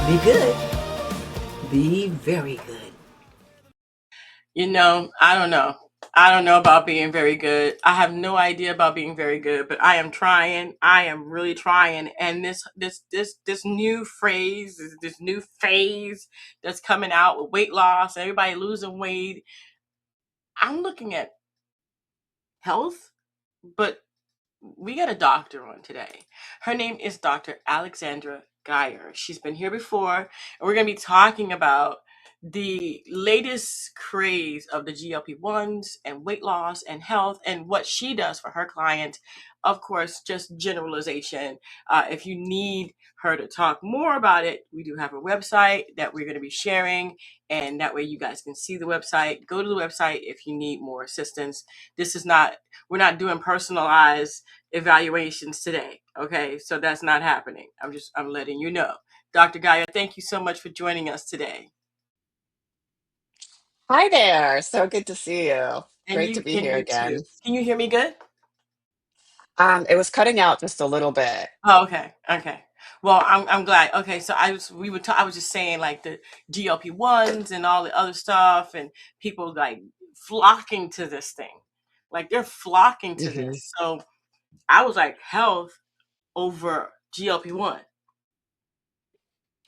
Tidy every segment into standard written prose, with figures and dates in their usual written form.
Be good. Be very good. I don't know. I don't know about being very good. I have no idea about being very good, but I am trying. I am really trying. And this new phrase, this new phase that's coming out with weight loss, everybody losing weight. I'm looking at health, but we got a doctor on today. Her name is Dr. Alexandra Gajer. She's been here before, and we're going to be talking about the latest craze of the GLP-1s and weight loss and health and what she does for her clients. Of course, just generalization. If you need her to talk more about it, we do have a website that we're going to be sharing, and that way you guys can see the website. Go to the website if you need more assistance. This is not, we're not doing personalized evaluations today. Okay, so that's not happening. I'm letting you know. Dr. Gaia, thank you so much for joining us today. Hi there. So good to see you. And Great to be and here you too. again. Can you hear me good? It was cutting out just a little bit. Oh, okay, okay. Well, I'm glad. Okay, so I was just saying like the GLP-1s and all the other stuff, and people like flocking to this thing, like they're flocking to Hmm. this. So I was like health over GLP-1.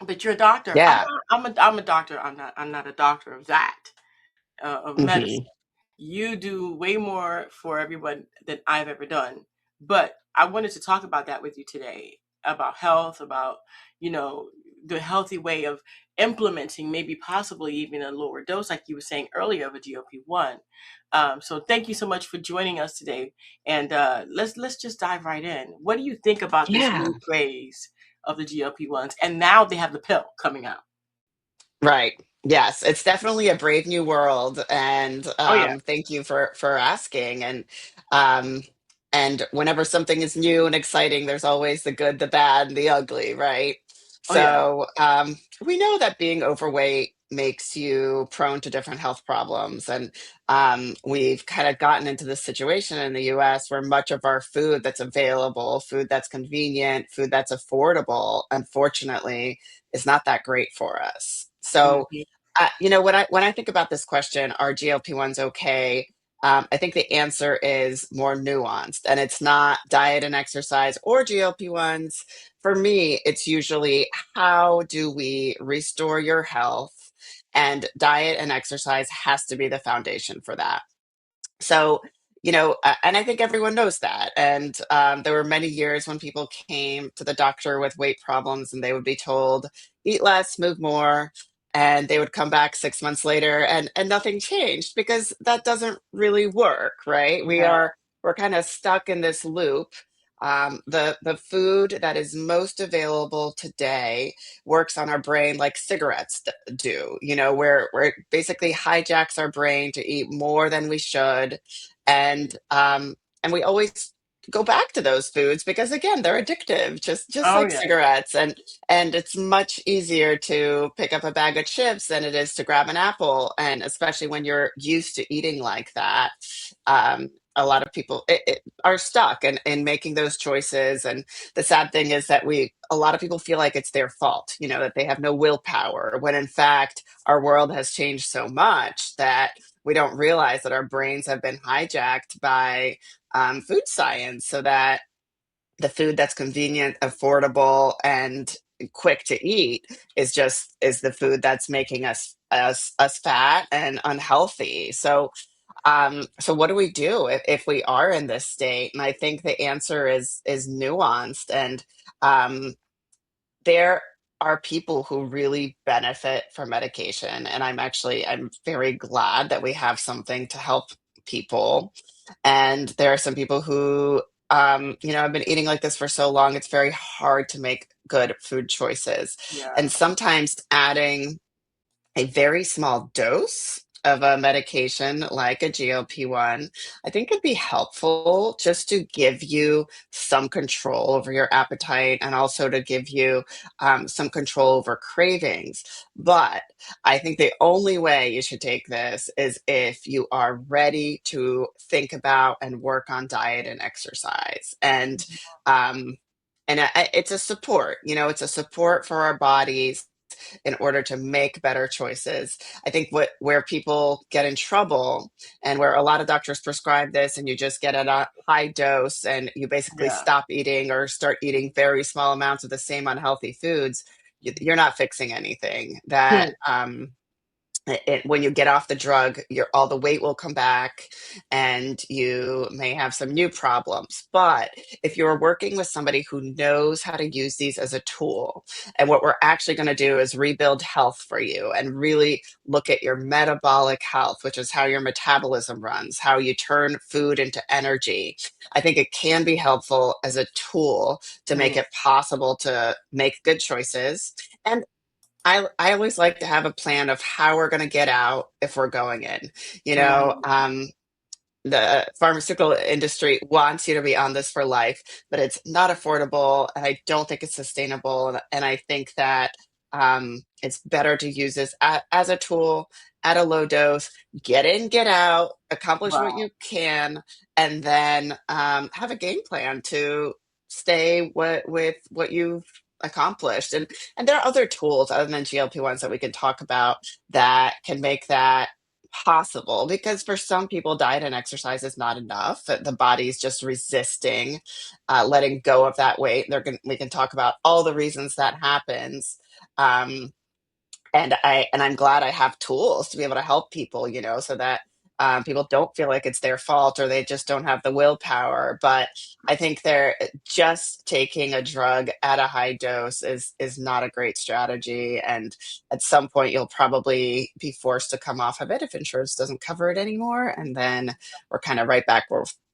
But you're a doctor. Yeah. I'm a doctor. I'm not a doctor of that, of medicine. Hmm. You do way more for everyone than I've ever done. But I wanted to talk about that with you today, about health, about, you know, the healthy way of implementing maybe possibly even a lower dose, like you were saying earlier, of a GLP-1. So thank you so much for joining us today. And let's just dive right in. What do you think about this Yeah. new craze of the GLP-1s? And now they have the pill coming out. Right. Yes, it's definitely a brave new world, and Oh yeah. thank you for asking. Um, and whenever something is new and exciting, there's always the good, the bad, and the ugly, right? Oh yeah. So we know that being overweight makes you prone to different health problems, and we've kind of gotten into this situation in the U.S. where much of our food that's available, food that's convenient, food that's affordable, unfortunately is not that great for us. So, Mhm. when I think about this question, are GLP-1s okay? I think the answer is more nuanced, and it's not diet and exercise or GLP-1s. For me, it's usually how do we restore your health, and diet and exercise has to be the foundation for that. So, and I think everyone knows that. And there were many years when people came to the doctor with weight problems and they would be told, eat less, move more. And they would come back 6 months later and nothing changed because that doesn't really work, right? No. We're kind of stuck in this loop. The food that is most available today works on our brain like cigarettes do, where it basically hijacks our brain to eat more than we should. And we always go back to those foods because again, they're addictive, just Oh like yeah. cigarettes. And it's much easier to pick up a bag of chips than it is to grab an apple. And especially when you're used to eating like that. A lot of people are stuck in making those choices, and the sad thing is that a lot of people feel like it's their fault, that they have no willpower, when in fact our world has changed so much that we don't realize that our brains have been hijacked by food science, so that the food that's convenient, affordable, and quick to eat is the food that's making us fat and unhealthy. So what do we do if we are in this state? And I think the answer is nuanced. And um, there are people who really benefit from medication, and I'm very glad that we have something to help people. And there are some people who have been eating like this for so long, it's very hard to make good food choices. Yeah. And sometimes adding a very small dose of a medication like a GLP-1, I think could be helpful just to give you some control over your appetite and also to give you some control over cravings. But I think the only way you should take this is if you are ready to think about and work on diet and exercise. Um, and it's a support, it's a support for our bodies, in order to make better choices. I think where people get in trouble and where a lot of doctors prescribe this and you just get at a high dose and you basically Yeah. stop eating or start eating very small amounts of the same unhealthy foods, you're not fixing anything. Hmm. When you get off the drug, all the weight will come back and you may have some new problems. But if you're working with somebody who knows how to use these as a tool, and what we're actually going to do is rebuild health for you and really look at your metabolic health, which is how your metabolism runs, how you turn food into energy. I think it can be helpful as a tool to make Hmm. it possible to make good choices. And I always like to have a plan of how we're going to get out if we're going in. You know, Hmm. the pharmaceutical industry wants you to be on this for life, but it's not affordable, and I don't think it's sustainable. And I think that it's better to use this as a tool at a low dose, get in, get out, accomplish what Wow. you can, and then have a game plan to stay with what you've accomplished. And there are other tools other than GLP-1s that we can talk about that can make that possible, because for some people diet and exercise is not enough. The body's just resisting letting go of that weight. We can talk about all the reasons that happens. um, and I'm glad I have tools to be able to help people, so that people don't feel like it's their fault or they just don't have the willpower. But I think they're just taking a drug at a high dose is not a great strategy. And at some point, you'll probably be forced to come off of it if insurance doesn't cover it anymore. And then we're kind of right back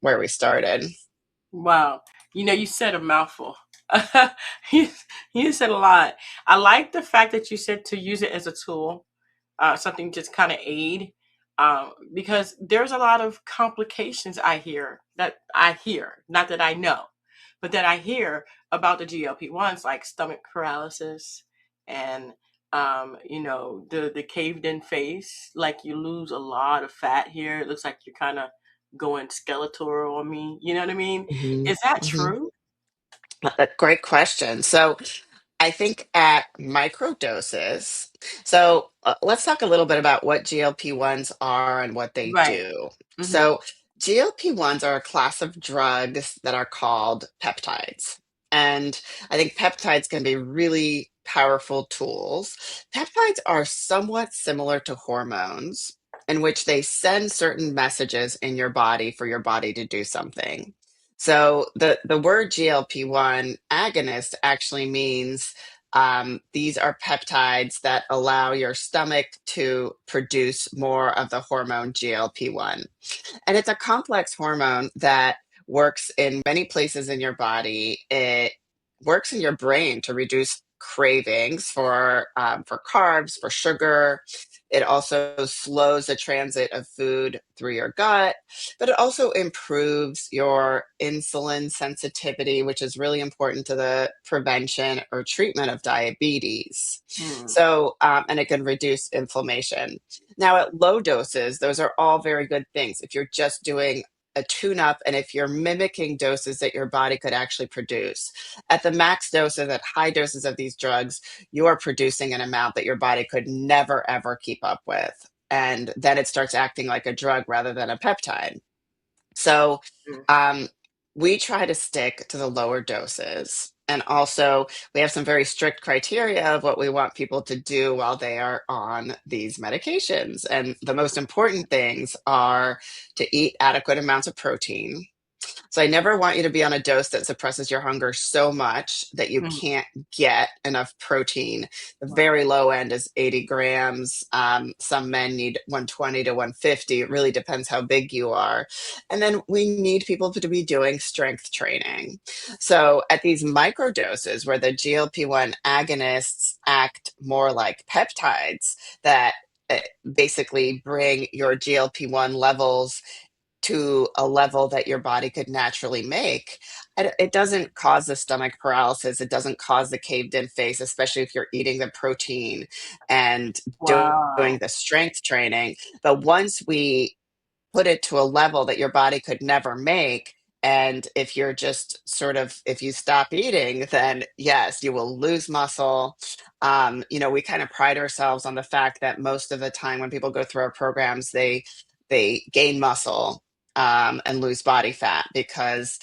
where we started. Wow. You said a mouthful. you, you said a lot. I like the fact that you said to use it as a tool, something just kind of aid, because there's a lot of complications I hear, not that I know, but that I hear about the GLP-1s, like stomach paralysis and, the caved in face, like you lose a lot of fat here. It looks like you're kind of going skeletal on me. You know what I mean? Hmm. Is that Hmm. true? Great question. So I think at micro doses. So let's talk a little bit about what GLP-1s are and what they Right. do. Hmm. So GLP-1s are a class of drugs that are called peptides. And I think peptides can be really powerful tools. Peptides are somewhat similar to hormones in which they send certain messages in your body for your body to do something. So the word GLP-1 agonist actually means these are peptides that allow your stomach to produce more of the hormone GLP-1. And it's a complex hormone that works in many places in your body. It works in your brain to reduce cravings for carbs, for sugar. It also slows the transit of food through your gut, but it also improves your insulin sensitivity, which is really important to the prevention or treatment of diabetes. Hmm. And it can reduce inflammation. Now, at low doses, those are all very good things. If you're just doing a tune up and if you're mimicking doses that your body could actually produce. At the max doses, at high doses of these drugs, you are producing an amount that your body could never, ever keep up with. And then it starts acting like a drug rather than a peptide. So Hmm. um, we try to stick to the lower doses. And also, we have some very strict criteria of what we want people to do while they are on these medications. And the most important things are to eat adequate amounts of protein. So I never want you to be on a dose that suppresses your hunger so much that you Hmm. can't get enough protein. The Wow. very low end is 80 grams. Some men need 120 to 150. It really depends how big you are. And then we need people to be doing strength training. So at these micro doses where the GLP-1 agonists act more like peptides that basically bring your GLP-1 levels to a level that your body could naturally make, it doesn't cause the stomach paralysis. It doesn't cause the caved in face, especially if you're eating the protein and doing Wow. the strength training. But once we put it to a level that your body could never make, And if you're just sort of, if you stop eating, then yes, you will lose muscle. We kind of pride ourselves on the fact that most of the time when people go through our programs, they gain muscle and lose body fat because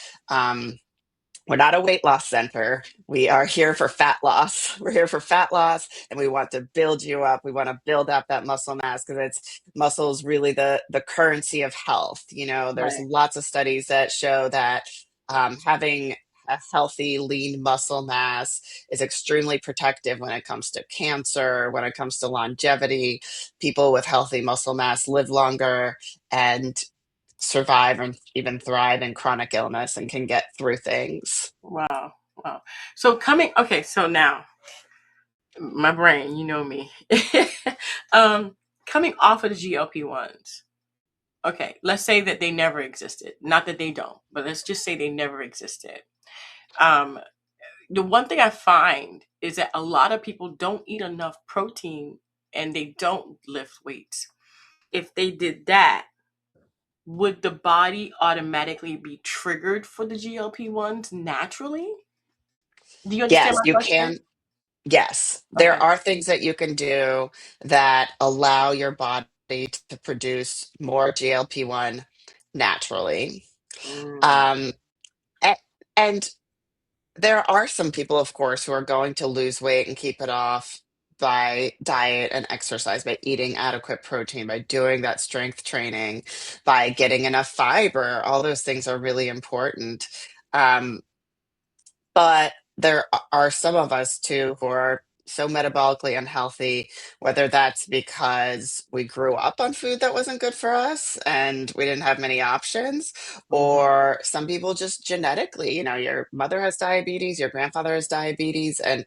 we're not a weight loss center. We are here for fat loss. We're here for fat loss, and we want to build you up. We want to build up that muscle mass because it's muscle is really the currency of health. There's Right. lots of studies that show that having a healthy, lean muscle mass is extremely protective when it comes to cancer, when it comes to longevity. People with healthy muscle mass live longer and survive and even thrive in chronic illness and can get through things. Wow. Wow. So okay, so now my brain, you know me. um, Coming off of the GLP-1s. Okay, let's say that they never existed. Not that they don't, but let's just say they never existed. Um, the one thing I find is that a lot of people don't eat enough protein and they don't lift weights. If they did that, would the body automatically be triggered for the GLP-1s naturally? Do you understand Yes, my you question? can. Yes, there Okay. are things that you can do that allow your body to produce more GLP-1 naturally. Mm, Um, a- and there are some people, of course, who are going to lose weight and keep it off by diet and exercise, by eating adequate protein, by doing that strength training, by getting enough fiber. All those things are really important. Um, but there are some of us too who are so metabolically unhealthy, whether that's because we grew up on food that wasn't good for us and we didn't have many options, mhm. or some people just genetically, your mother has diabetes, your grandfather has diabetes, and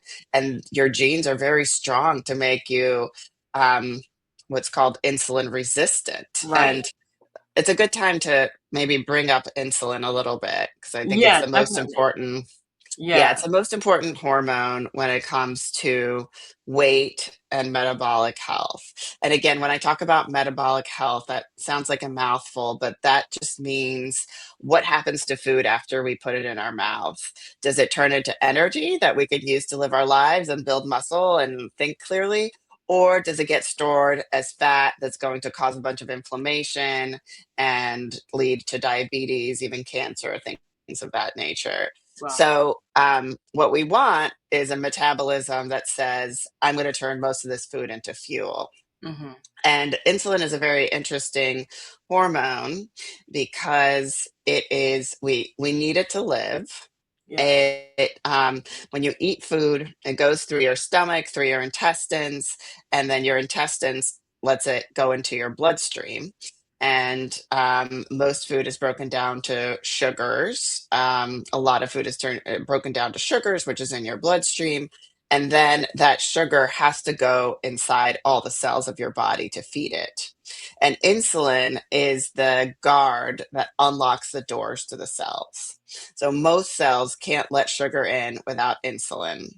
your genes are very strong to make you um, what's called insulin resistant. Right. And it's a good time to maybe bring up insulin a little bit because I think it's Yeah, the most definitely. important. Yeah, Yeah. it's the most important hormone when it comes to weight and metabolic health. And again, when I talk about metabolic health, that sounds like a mouthful, but that just means what happens to food after we put it in our mouth. Does it turn into energy that we could use to live our lives and build muscle and think clearly? Or does it get stored as fat that's going to cause a bunch of inflammation and lead to diabetes, even cancer, things of that nature? Wow. So, what we want is a metabolism that says, I'm going to turn most of this food into fuel. Hmm. And insulin is a very interesting hormone because we need it to live. Yeah. When you eat food, it goes through your stomach, through your intestines, and then your intestines lets it go into your bloodstream. And most food is broken down to sugars. A lot of food is broken down to sugars, which is in your bloodstream. And then that sugar has to go inside all the cells of your body to feed it. And insulin is the guard that unlocks the doors to the cells. So most cells can't let sugar in without insulin.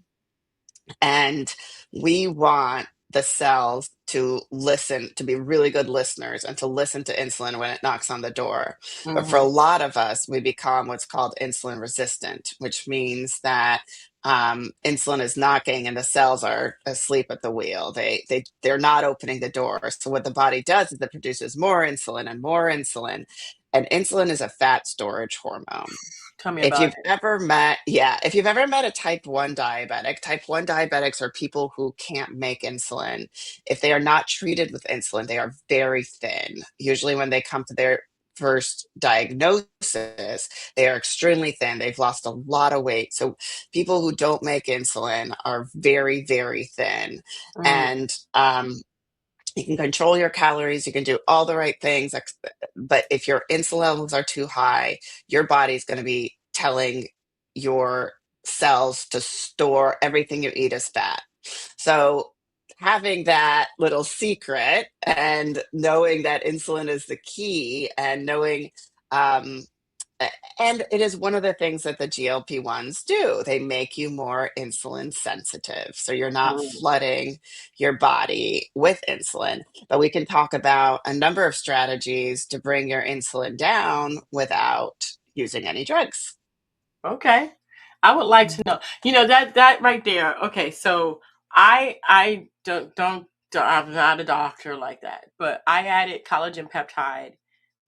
And we want the cells to listen, to be really good listeners and to listen to insulin when it knocks on the door. But for a Hmm. lot of us, we become what's called insulin resistant, which means that insulin is knocking and the cells are asleep at the wheel. They're not opening the door. So what the body does is it produces more insulin and more insulin. And insulin is a fat storage hormone. Tell me If about you've ever met, yeah, if you've ever met a type 1 diabetics are people who can't make insulin. If they are not treated with insulin, they are very thin. Usually, when they come to their first diagnosis, they are extremely thin. They've lost a lot of weight. So, people who don't make insulin are very, very thin. it. And you can control your calories, you can do all the right things, but if your insulin levels are too high, your body's going to be telling your cells to store everything you eat as fat. So, having that little secret and knowing that insulin is the key and knowing um, and it is one of the things that the GLP-1s do. They make you more insulin sensitive. So you're not Mm. flooding your body with insulin. But we can talk about a number of strategies to bring your insulin down without using any drugs. Okay. I would like to know. You know that right there. Okay, so I don't I'm not a doctor like that, but I added collagen peptide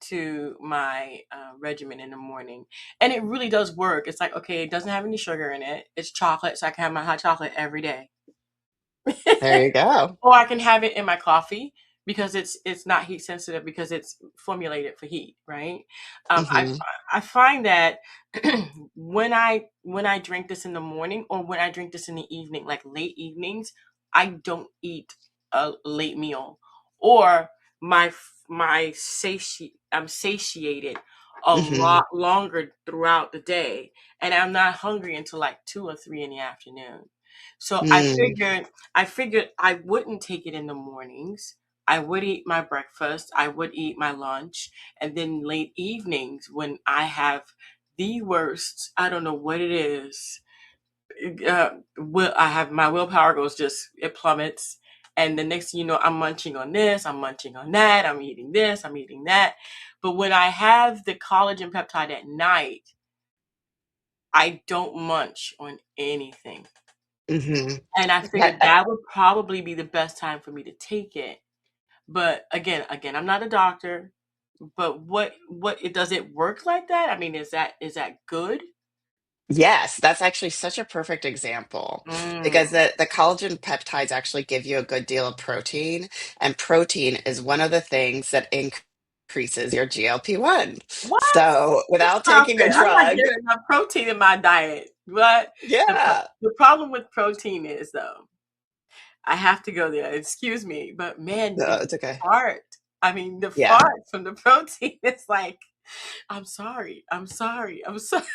to my regimen in the morning, and it really does work. It's like, okay, it doesn't have any sugar in it. It's chocolate, so I can have my hot chocolate every day. There you go. Or I can have it in my coffee because it's not heat sensitive because it's formulated for heat, right? Hmm. I find that when I drink this in the morning or when I drink this in the evening, like late evenings, I don't eat a late meal, or I'm satiated a Hmm. lot longer throughout the day, and I'm not hungry until like 2 or 3 in the afternoon. So Mm. I figured I wouldn't take it in the mornings. I would eat my breakfast, I would eat my lunch, and then late evenings when I have the worst, I don't know what it is. I have my willpower goes just it plummets, and the next thing you know, I'm munching on this, I'm munching on that, I'm eating this, I'm eating that. But when I have the collagen peptide at night, I don't munch on anything. Hmm. And I figured that would probably be the best time for me to take it. But again, I'm not a doctor. But what it does it work like that? I mean, is that good? Yes, that's actually such a perfect example because Mm. the collagen peptides actually give you a good deal of protein, and protein is one of the things that increases your GLP-1. What? So without Stop taking a it! I'm not drug, getting enough protein in my diet. What yeah, the problem with protein is though, I have to go there. Excuse me, but man, no, the it's okay. fart. I mean, the Yeah. fart from the protein. It's like, I'm sorry. I'm sorry. I'm sorry.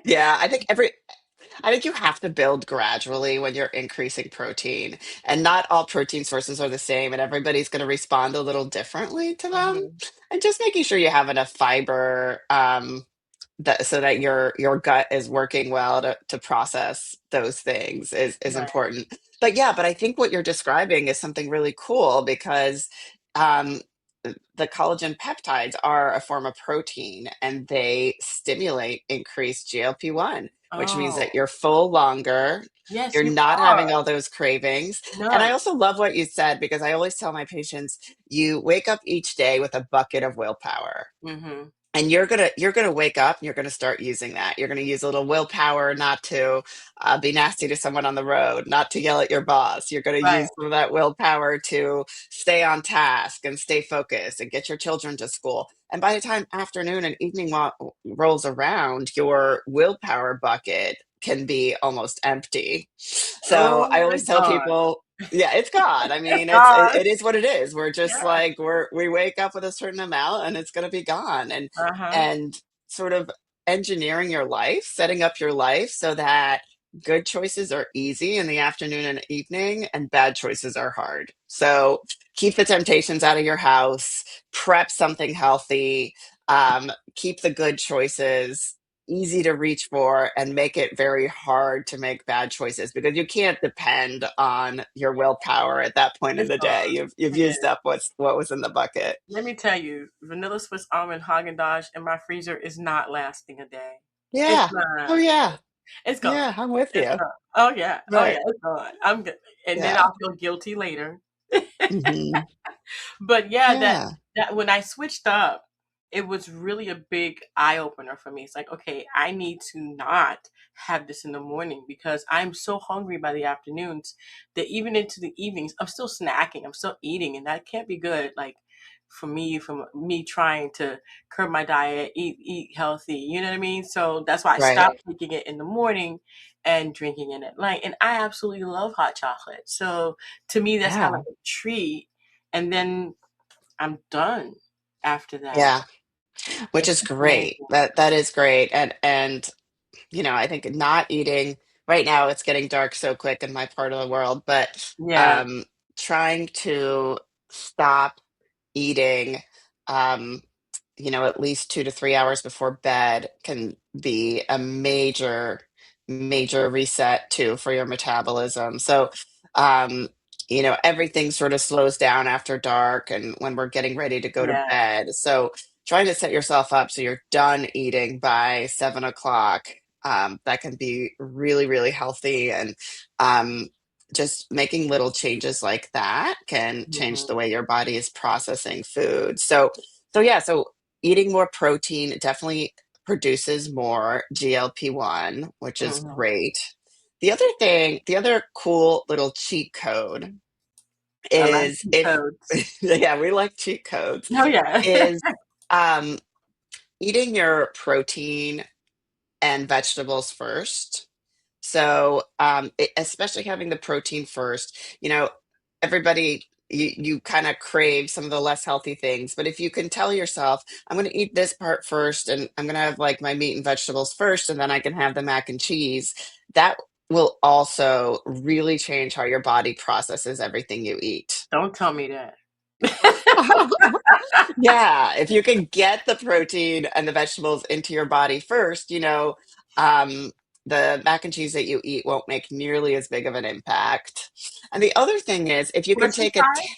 Yeah, I think you have to build gradually when you're increasing protein, and not all protein sources are the same, and everybody's going to respond a little differently to them. Mhm. And just making sure you have enough fiber, that so that your gut is working well to process those things is Right. important. But yeah, but I think what you're describing is something really cool because um, the collagen peptides are a form of protein and they stimulate increased GLP-1, which means that Oh, you're full longer. yes, You're you not having are. all those cravings. And I None. also love what you said because I always tell my patients, you wake up each day with a bucket of willpower, Mhm. and you're gonna wake up and you're gonna start using that. You're gonna use a little willpower not to be nasty to someone on the road, not to yell at your boss. You're gonna Right. use some of that willpower to stay on task and stay focused and get your children to school. And by the time afternoon and evening rolls around, your willpower bucket can be almost empty. So Oh I my always tell god. people, yeah, it's God. I mean, Gosh. it is what it is. We're just Yeah. like we wake up with a certain amount and it's going to be gone. Uh-huh. And sort of engineering your life, setting up your life so that good choices are easy in the afternoon and evening and bad choices are hard. So keep the temptations out of your house, prep something healthy, keep the good choices easy to reach for, and make it very hard to make bad choices because you can't depend on your willpower at that point in It's the day. gone. You've Yeah. used up what was in the bucket. Let me tell you, vanilla Swiss almond Haagen-Dazs in my freezer is not lasting a day. It's Yeah. Oh not. yeah. It's gone. Yeah, I'm with It's you. gone. Oh yeah. Oh yeah. Right. It's gone. I'm good. And then Yeah. I'll feel guilty later. Hmm. But yeah, Yeah. that when I switched up, it was really a big eye opener for me. It's like, okay, I need to not have this in the morning because I'm so hungry by the afternoons that even into the evenings, I'm still snacking, I'm still eating, and that can't be good. Like from me trying to curb my diet, eat healthy, you know what I mean? So that's why I Right. stopped taking it in the morning and drinking it at night. And I absolutely love hot chocolate. So to me, that's kind of Yeah. like a treat, and then I'm done after that. Yeah. Which It's is great. amazing. That is great. And I think not eating right now, it's getting dark so quick in my part of the world, but Yeah, trying to stop eating, um, at least 2 to 3 hours before bed can be a major, major reset too for your metabolism. So, um, everything sort of slows down after dark and when we're getting ready to go to yeah. bed. So, trying to set yourself up so you're done eating by 7 o'clock. That can be really, really healthy. And um, just making little changes like that can change the Mhm. way your body is processing food. So eating more protein definitely produces more GLP-1, which is Mhm. great. The other cool little cheat code I like is cheat if, codes. yeah, we like cheat codes, Oh yeah. is um, eating your protein and vegetables first. So, especially having the protein first, everybody, you kind of crave some of the less healthy things. But if you can tell yourself, I'm going to eat this part first, and I'm going to have like my meat and vegetables first, and then I can have the mac and cheese, that will also really change how your body processes everything you eat. Don't tell me that. Yeah, if you can get the protein and the vegetables into your body first, um, the mac and cheese that you eat won't make nearly as big of an impact. And the other thing is, if you can Portion take a, size?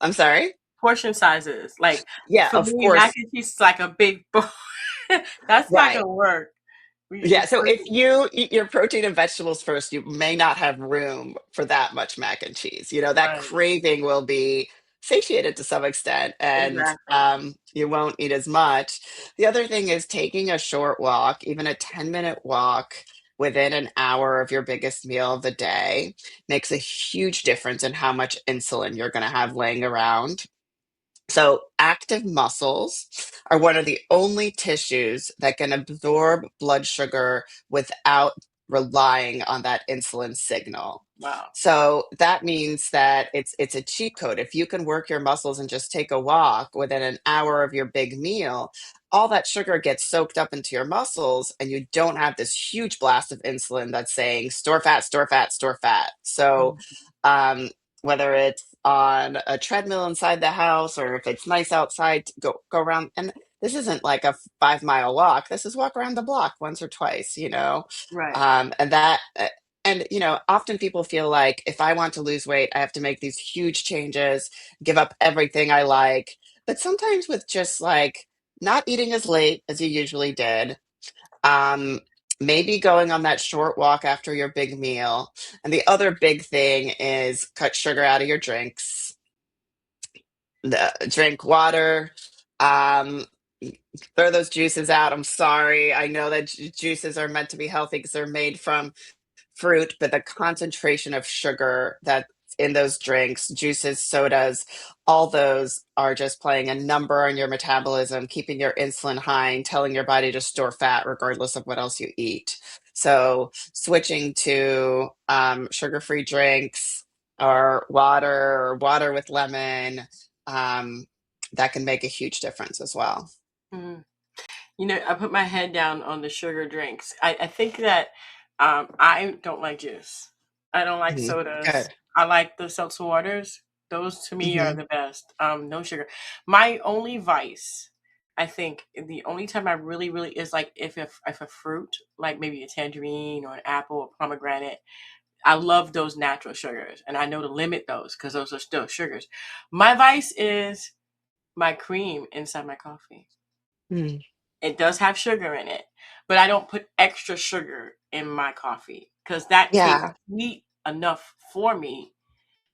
I'm sorry? Portion sizes. Like Yeah, for of me, mac course. and cheese is like a big bowl. That's not Right. gonna work. Yeah, We so if you eat your protein and vegetables first, you may not have room for that much mac and cheese. That right. craving will be satiated to some extent, and Exactly. you won't eat as much. The other thing is taking a short walk, even a 10-minute walk within an hour of your biggest meal of the day, makes a huge difference in how much insulin you're going to have laying around. So, active muscles are one of the only tissues that can absorb blood sugar without relying on that insulin signal. Wow. So that means that it's a cheat code. If you can work your muscles and just take a walk within an hour of your big meal, all that sugar gets soaked up into your muscles, and you don't have this huge blast of insulin that's saying store fat, store fat, store fat. So Mhm. um, whether it's on a treadmill inside the house or if it's nice outside, to go around. And this isn't like a 5 mile walk. This is walk around the block once or twice. Right. And often people feel like if I want to lose weight, I have to make these huge changes, give up everything I like. But sometimes with just like not eating as late as you usually did, um, maybe going on that short walk after your big meal. And the other big thing is cut sugar out of your drinks. Drink water. Um, Throw those juices out. I'm sorry. I know that juices are meant to be healthy because they're made from fruit, but the concentration of sugar that's in those drinks, juices, sodas, all those are just playing a number on your metabolism, keeping your insulin high and telling your body to store fat regardless of what else you eat. So switching to sugar-free drinks or water with lemon, um, that can make a huge difference as well. Mhm. I put my head down on the sugar drinks. I think that I don't like juice. I don't like Mhm. sodas. Good. I like the seltzer waters. Those to me are Hmm. the best. No sugar. My only vice, I think, the only time I really, really is like if a fruit, like maybe a tangerine or an apple or pomegranate, I love those natural sugars, and I know to limit those because those are still sugars. My vice is my cream inside my coffee. Mm. It does have sugar in it, but I don't put extra sugar in my coffee because that tastes Yeah, sweet enough for me.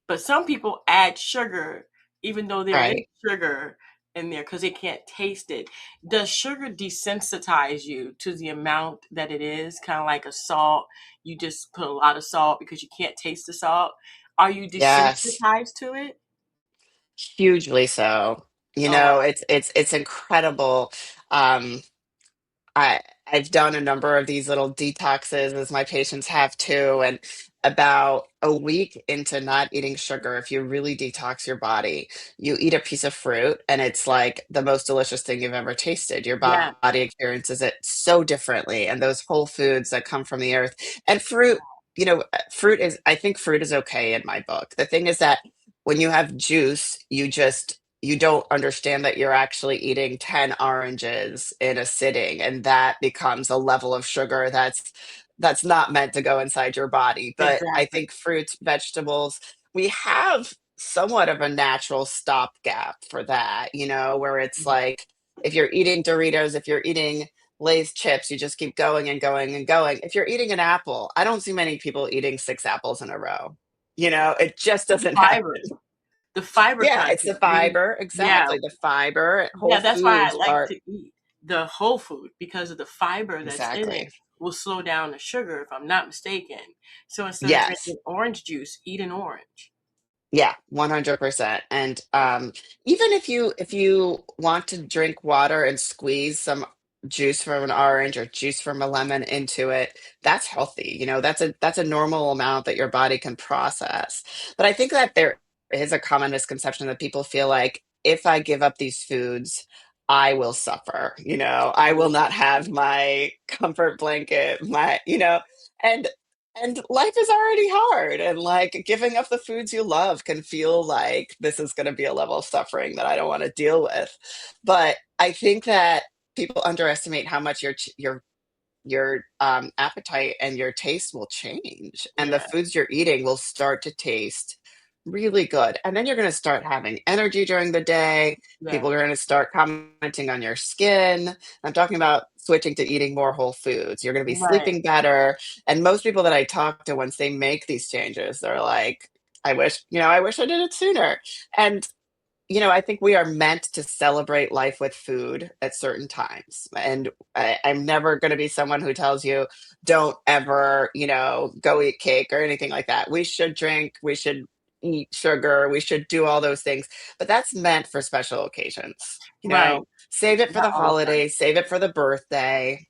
But some people add sugar even though there is right. sugar in there because they can't taste it. Does sugar desensitize you to the amount that it is? Kind of like a salt. You just put a lot of salt because you can't taste the salt. Are you Yes. desensitized to it? Hugely so. Oh wow. It's incredible. Um, I I've done a number of these little detoxes as my patients have too, and about a week into not eating sugar, if you really detox your body, you eat a piece of fruit and it's like the most delicious thing you've ever tasted. Your Yeah. body experiences it so differently, and those whole foods that come from the earth and I think fruit is okay in my book. The thing is that when you have juice, you don't understand that you're actually eating 10 oranges in a sitting, and that becomes a level of sugar that's not meant to go inside your body. But I Exactly. think fruits, vegetables, we have somewhat of a natural stopgap for that, where it's Mhm. like If you're eating Doritos, if you're eating Lay's chips, you just keep going and going and going. If you're eating an apple, I don't see many people eating 6 apples in a row. It just doesn't Fiber. happen. The fiber Yeah, it's content the really, fiber. yeah, Exactly. The fiber, whole yeah, that's why I foods like are to eat the whole food because of the fiber that's in it exactly. will slow down the sugar if I'm not mistaken. So instead of Yes. drinking orange juice, eat an orange. Yeah, 100%. And even if you want to drink water and squeeze some juice from an orange or juice from a lemon into it, that's healthy. That's a normal amount that your body can process. But I think that there is a common misconception that people feel like if I give up these foods, I will suffer. I will not have my comfort blanket, and and life is already hard, and like giving up the foods you love can feel like this is going to be a level of suffering that I don't want to deal with. But I think that people underestimate how much your appetite and your taste will change, and the Yeah, foods you're eating will start to taste really good. And then you're going to start having energy during the day. yeah, People are going to start commenting on your skin. I'm talking about switching to eating more whole foods. You're going to be right, sleeping better. And most people that I talk to, once they make these changes, they're like, I wish I did it sooner. And I think we are meant to celebrate life with food at certain times. And I'm never going to be someone who tells you, don't ever, go eat cake or anything like that. We should drink, we should eat sugar, we should do all those things. But that's meant for special occasions. right. Save it for Not the all the time. holidays, save it for the birthday.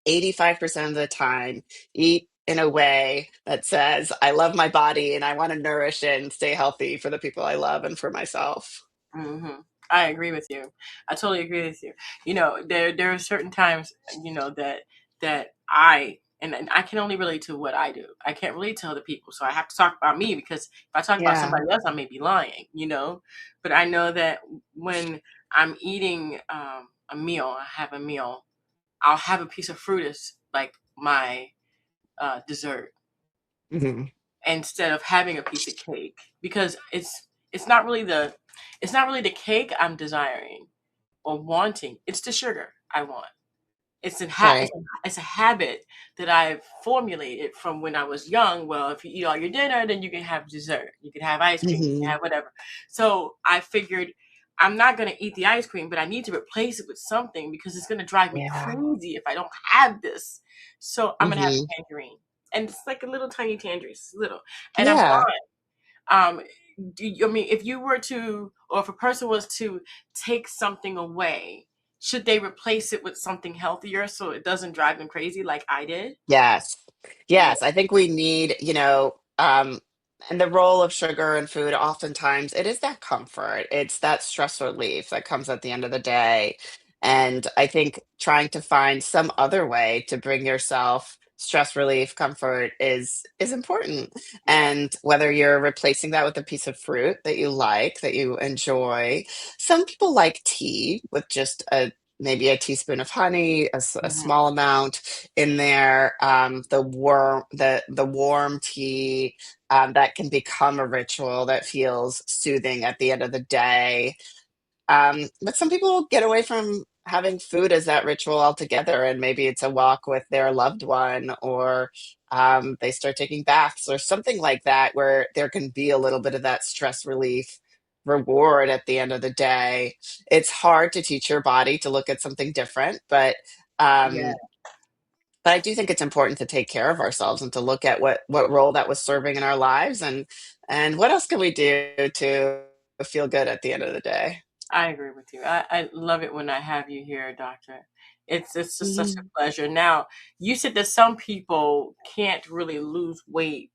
85% of the time, eat in a way that says, I love my body and I want to nourish it and stay healthy for the people I love and for myself. I agree with you. I totally agree with you. There are certain times, that and I can only relate to what I do. I can't relate to other people, so I have to talk about me because if I talk about Yeah. somebody else, I may be lying. But I know that when I'm eating a meal, I have a meal, I'll have a piece of fruit as like my dessert Mhm. instead of having a piece of cake because it's not really the cake I'm desiring or wanting. It's the sugar I want. Right. It's a habit that I've formulated from when I was young. Well, if you eat all your dinner, then you can have dessert. You can have ice cream. You can Mhm. have whatever. So I figured I'm not going to eat the ice cream, but I need to replace it with something because it's going to drive me Yeah. crazy if I don't have this. So I'm going to have Mhm. a tangerine. And it's like a little tiny tangerine. It's little. And I'm Yeah. fine. I mean, if you were to, or if a person was to take something away, should they replace it with something healthier so it doesn't drive them crazy like I did? Yes. Yeah, Yes, I think we need, and the role of sugar in food, oftentimes it is that comfort. It's that stress relief that comes at the end of the day. And I think trying to find some other way to bring yourself stress relief, comfort is important. yeah, And whether you're replacing that with a piece of fruit that you like, that you enjoy. Some people like tea with just a maybe a teaspoon of honey, a hmm, small amount in there. The warm tea that can become a ritual that feels soothing at the end of the day. But some people get away from having food as that ritual altogether, and maybe it's a walk with their loved one, or they start taking baths or something like that, where there can be a little bit of that stress relief reward at the end of the day. It's hard to teach your body to look at something different, yeah, um, but I do think it's important to take care of ourselves and to look at what role that was serving in our lives, and what else can we do to feel good at the end of the day. I agree with you. I love it when I have you here, Doctor. It's just such Mhm. a pleasure. Now, you said that some people can't really lose weight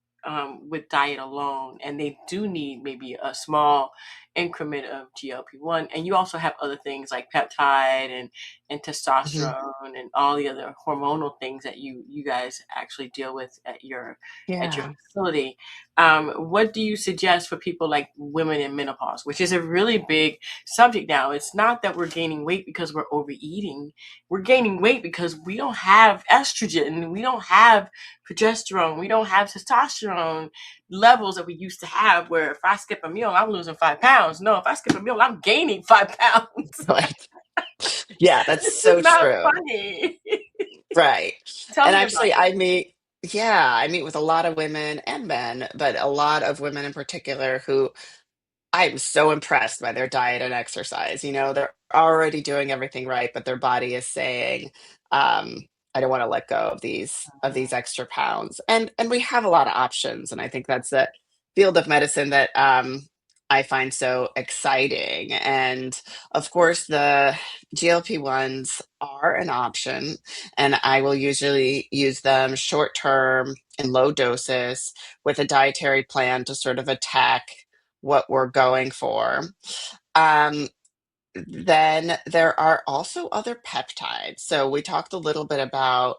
with diet alone, and they do need maybe a small increment of GLP-1. And you also have other things like peptide and Mhm. testosterone and all the other hormonal things that you guys actually deal with at your Yeah. facility. What do you suggest for people like women in menopause, which is a really big subject now? It's not that we're gaining weight because we're overeating. We're gaining weight because we don't have estrogen, we don't have progesterone, we don't have testosterone levels that we used to have. Where if I skip a meal, I'm losing 5 pounds. No, if I skip a meal, I'm gaining 5 pounds. Right. Yeah, that's This is so not true. funny. Right. Tell And me about actually, it. I meet with a lot of women and men, but a lot of women in particular who I'm so impressed by their diet and exercise. You know, they're already doing everything right, but their body is saying, I don't want to let go of these extra pounds. And we have a lot of options. And I think that's the field of medicine that I find so exciting. And of course, the GLP-1s are an option, and I will usually use them short term in low doses with a dietary plan to sort of attack what we're going for. Um, then there are also other peptides. So we talked a little bit about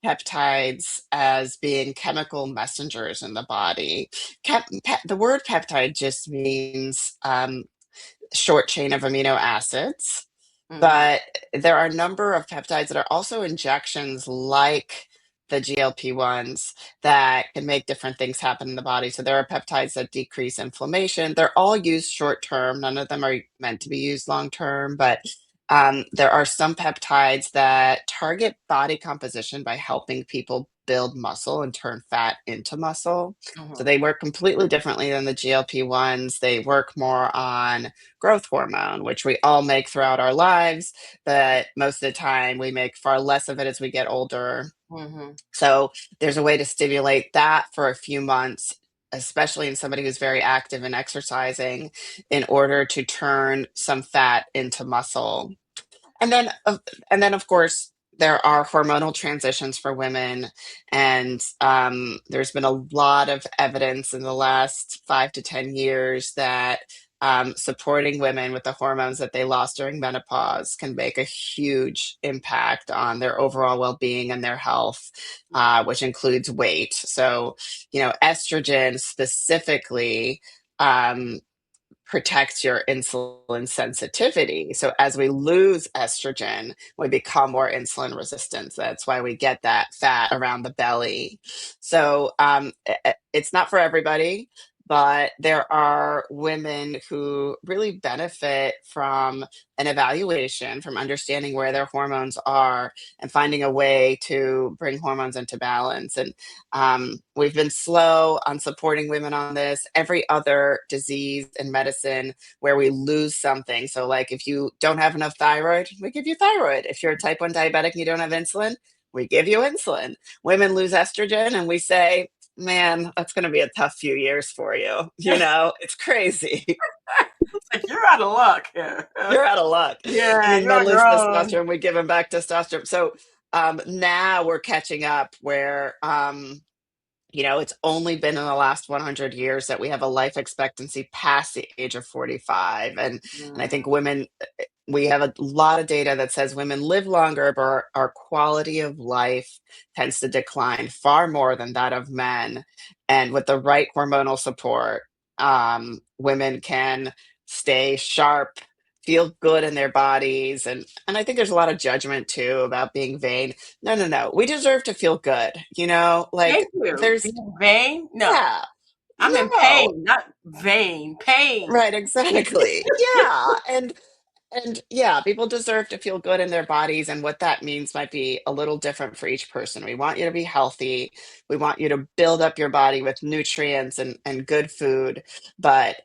peptides as being chemical messengers in the body. The word peptide just means short chain of amino acids. Mm-hmm. But there are a number of peptides that are also injections like the GLP-1s that can make different things happen in the body. So there are peptides that decrease inflammation. They're all used short term. None of them are meant to be used long term, but there are some peptides that target body composition by helping people build muscle and turn fat into muscle. So Mm-hmm. they work completely differently than the GLP-1s. They work more on growth hormone, which we all make throughout our lives, but most of the time we make far less of it as we get older. Mm-hmm. So there's a way to stimulate that for a few months, especially in somebody who's very active and exercising, in order to turn some fat into muscle. And then, and then, of course, there are hormonal transitions for women, and there's been a lot of evidence in the last 5 to 10 years that supporting women with the hormones that they lost during menopause can make a huge impact on their overall well-being and their health, which includes weight. So, you know, estrogen specifically. Protects your insulin sensitivity. So as we lose estrogen, we become more insulin resistant. That's why we get that fat around the belly. So it's not for everybody, but there are women who really benefit from an evaluation, from understanding where their hormones are and finding a way to bring hormones into balance. And we've been slow on supporting women on this. Every other disease in medicine where we lose something. So, like if you don't have enough thyroid, we give you thyroid. If you're a type 1 diabetic and you don't have insulin, we give you insulin. Women lose estrogen, and we say, man, that's going to be a tough few years for you. You know, it's crazy. It's like you're out of luck. Yeah. You're out of luck. And Yeah, then you're men on your lose own. testosterone, we give them back testosterone. So now we're catching up where you know, it's only been in the last 100 years that we have a life expectancy past the age of 45. And I think Mm-hmm. women, we have a lot of data that says women live longer, but our quality of life tends to decline far more than that of men. And with the right hormonal support, women can stay sharp, feel good in their bodies. And I think there's a lot of judgment too about being vain. No, no, no. We deserve to feel good. You know, like Thank you. there's, Being vain? No. yeah, I'm in no, pain, not vain. Pain. right, exactly. Yeah. And yeah, people deserve to feel good in their bodies. And what that means might be a little different for each person. We want you to be healthy. We want you to build up your body with nutrients and good food. But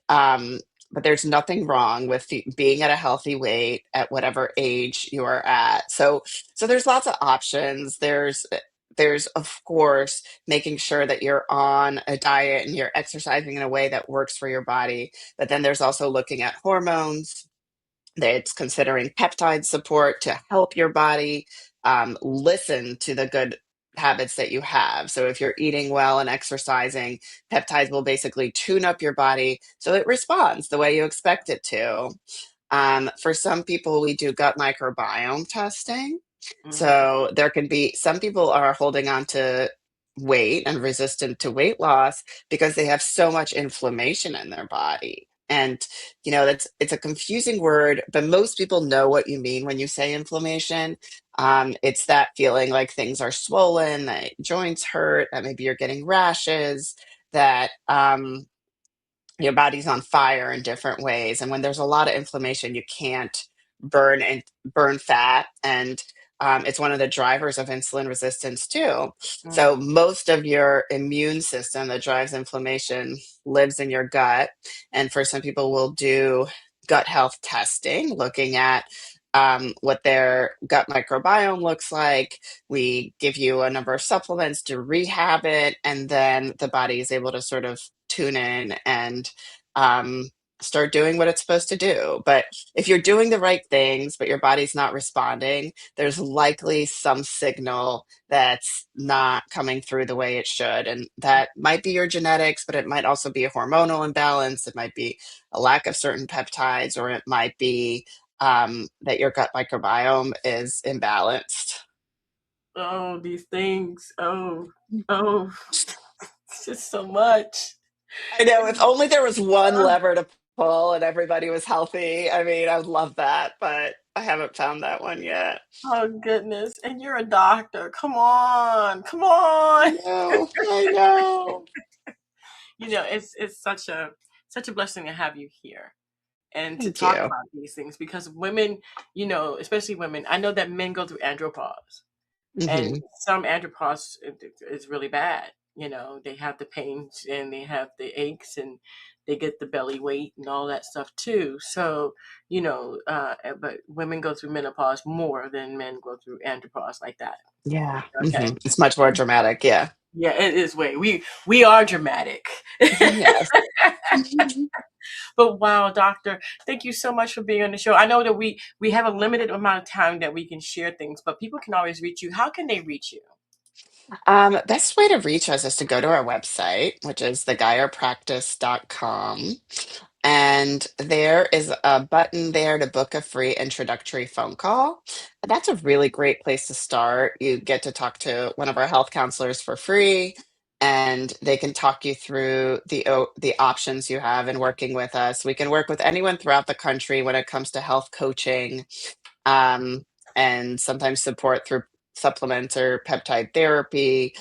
there's nothing wrong with being at a healthy weight at whatever age you are at. So there's lots of options. There's of course making sure that you're on a diet and you're exercising in a way that works for your body. But then there's also looking at hormones, it's considering peptide support to help your body listen to the good habits that you have. So if you're eating well and exercising, peptides will basically tune up your body so it responds the way you expect it to. For some people, we do gut microbiome testing. Mm-hmm. So there can be some people are holding on to weight and resistant to weight loss because they have so much inflammation in their body. And you know, that's it's a confusing word, but most people know what you mean when you say inflammation. It's that feeling like things are swollen, that joints hurt, that maybe you're getting rashes, that your body's on fire in different ways. And when there's a lot of inflammation, you can't burn fat, and it's one of the drivers of insulin resistance too. Mm. So most of your immune system that drives inflammation lives in your gut, and for some people, we'll do gut health testing, looking at what their gut microbiome looks like. We give you a number of supplements to rehab it, and then the body is able to sort of tune in and um, start doing what it's supposed to do. But if you're doing the right things, but your body's not responding, there's likely some signal that's not coming through the way it should. And that might be your genetics, but it might also be a hormonal imbalance. It might be a lack of certain peptides, or it might be that your gut microbiome is imbalanced. Oh, these things. Oh, it's just so much. I know, if only there was one lever to pull and everybody was healthy. I mean, I would love that, but I haven't found that one yet. Oh goodness. And you're a doctor. Come on. Come I on. know, I know. It's such a blessing to have you here and to Thank talk you. about these things because women, especially women, I know that men go through andropause. And Hmm. some andropause is really bad. They have the pains and they have the aches and they get the belly weight and all that stuff too. So, but women go through menopause more than men go through andropause like that. Yeah, Okay. it's much more dramatic. Yeah. Yeah, it is way. We are dramatic. Yes. But wow, doctor, thank you so much for being on the show. I know that we have a limited amount of time that we can share things, but people can always reach you. How can they reach you? Best way to reach us is to go to our website, which is thegaierpractice.com. And there is a button there to book a free introductory phone call. That's a really great place to start. You get to talk to one of our health counselors for free, and they can talk you through the options you have in working with us. We can work with anyone throughout the country when it comes to health coaching, um, and sometimes support through supplements or peptide therapy.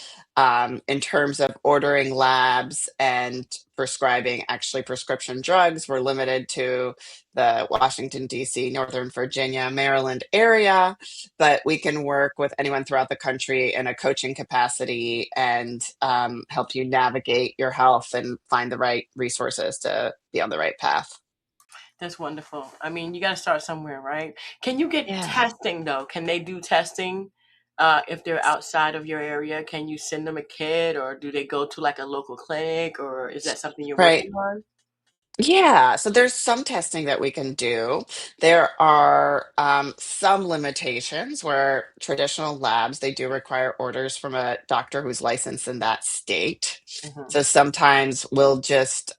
In terms of ordering labs and prescribing actually prescription drugs, we're limited to the Washington, D.C., Northern Virginia, Maryland area, but we can work with anyone throughout the country in a coaching capacity and help you navigate your health and find the right resources to be on the right path. That's wonderful. I mean, you got to start somewhere, right? Can you get Yeah. testing though? Can they do testing if they're outside of your area? Can you send them a kit or do they go to like a local clinic or is that something you're Right. working on? Yeah, so there's some testing that we can do. There are some limitations where traditional labs, they do require orders from a doctor who's licensed in that state. Hmm. So sometimes we'll just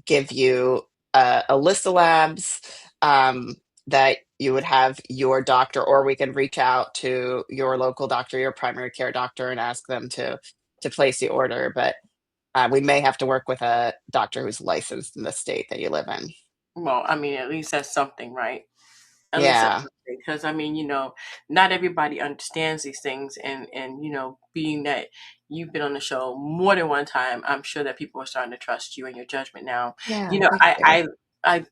give you a list of labs that you would have your doctor, or we can reach out to your local doctor, your primary care doctor, and ask them to place the order. But we may have to work with a doctor who's licensed in the state that you live in. Well, I mean, at least that's something, right? At least that's Yeah. something. Because I mean, not everybody understands these things, and being that you've been on the show more than one time, I'm sure that people are starting to trust you and your judgment now. Yeah. You know, Thank I, you. I, I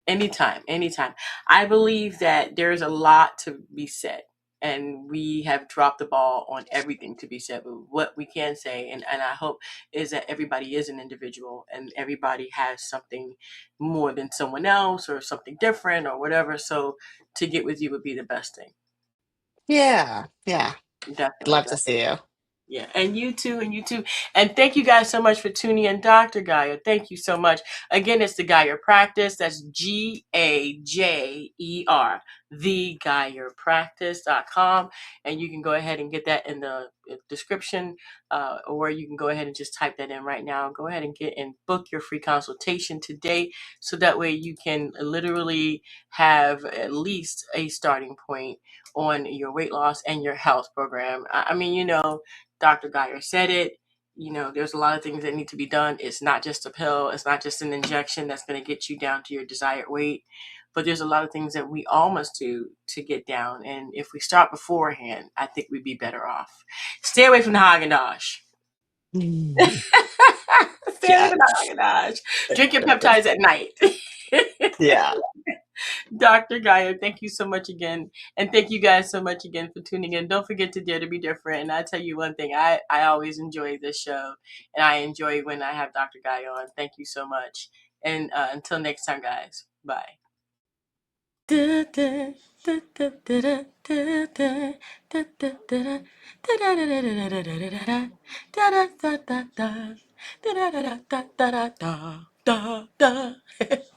Anytime, anytime. I believe that there's a lot to be said, and we have dropped the ball on everything to be said. But what we can say, and I hope, is that everybody is an individual and everybody has something more than someone else or something different or whatever. So to get with you would be the best thing. Yeah. Yeah. I'd Definitely, love to definitely. see you. Yeah, and you too, and you too. And thank you guys so much for tuning in, Dr. Gaia. Thank you so much. Again, it's the Gaia Practice. That's Gajer, thegaiapractice.com. And you can go ahead and get that in the description, or you can go ahead and just type that in right now. Go ahead and get and book your free consultation today. So that way you can literally have at least a starting point on your weight loss and your health program. I mean, Dr. Geyer said it. There's a lot of things that need to be done. It's not just a pill. It's not just an injection that's going to get you down to your desired weight. But there's a lot of things that we all must do to get down. And if we start beforehand, I think we'd be better off. Stay away from the Haagen-Dazs. Mm. Stay away Yeah. from the Haagen-Dazs. Drink your peptides at night. Yeah. Dr. Gaia, thank you so much again. And thank you guys so much again for tuning in. Don't forget to dare to be different. And I tell you one thing, I always enjoy this show. And I enjoy when I have Dr. Gaia on. Thank you so much. And until next time, guys. Bye.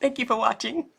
Thank you for watching.